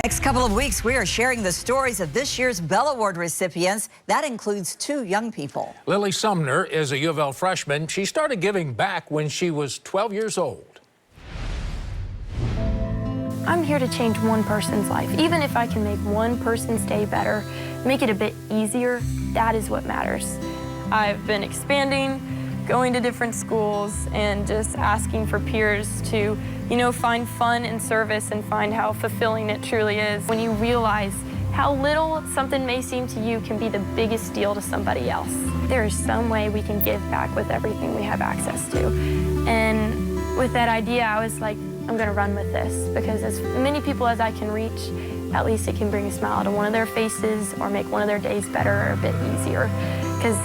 Next couple of weeks, we are sharing the stories of this year's Bell Award recipients. That includes 2 young people. Lily Sumner is a U of L freshman. She started giving back when she was 12 years old. I'm here to change one person's life. Even if I can make one person's day better, make it a bit easier, that is what matters. I've been expanding, going to different schools, and just asking for peers to, find fun in service and find how fulfilling it truly is. When you realize how little something may seem to you can be the biggest deal to somebody else. There is some way we can give back with everything we have access to. And with that idea, I was like, I'm gonna run with this, because as many people as I can reach, at least it can bring a smile to one of their faces or make one of their days better or a bit easier. Because,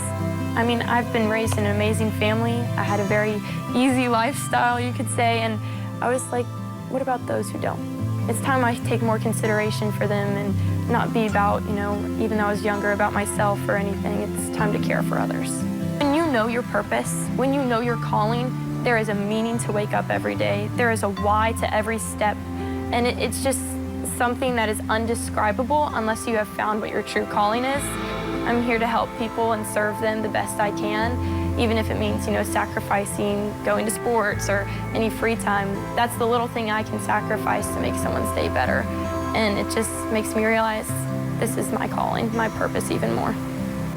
I've been raised in an amazing family. I had a very easy lifestyle, you could say, and I was like, what about those who don't? It's time I take more consideration for them and not be about, even though I was younger, about myself or anything. It's time to care for others. When you know your purpose, when you know your calling, there is a meaning to wake up every day. There is a why to every step. And it's just something that is undescribable unless you have found what your true calling is. I'm here to help people and serve them the best I can, even if it means, sacrificing going to sports or any free time. That's the little thing I can sacrifice to make someone's day better. And it just makes me realize this is my calling, my purpose even more.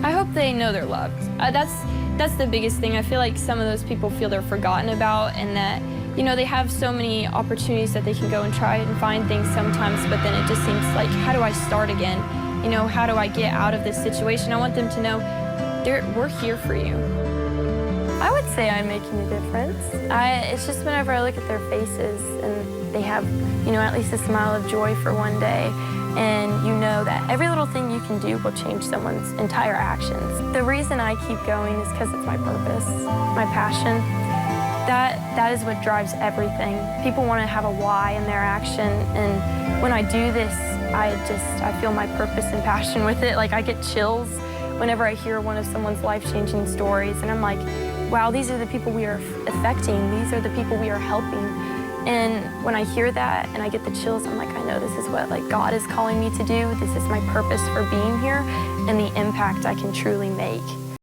I hope they know they're loved. That's the biggest thing. I feel like some of those people feel they're forgotten about, and that, they have so many opportunities that they can go and try and find things sometimes, but then it just seems like, how do I start again? How do I get out of this situation? I want them to know we're here for you. I would say I'm making a difference. It's just whenever I look at their faces and they have, at least a smile of joy for one day, and you know that every little thing you can do will change someone's entire actions. The reason I keep going is because it's my purpose, my passion. That is what drives everything. People want to have a why in their action, and when I do this, I feel my purpose and passion with it. Like, I get chills whenever I hear one of someone's life-changing stories, and I'm like, wow, these are the people we are affecting. These are the people we are helping. And when I hear that and I get the chills, I'm like, I know this is what God is calling me to do. This is my purpose for being here and the impact I can truly make.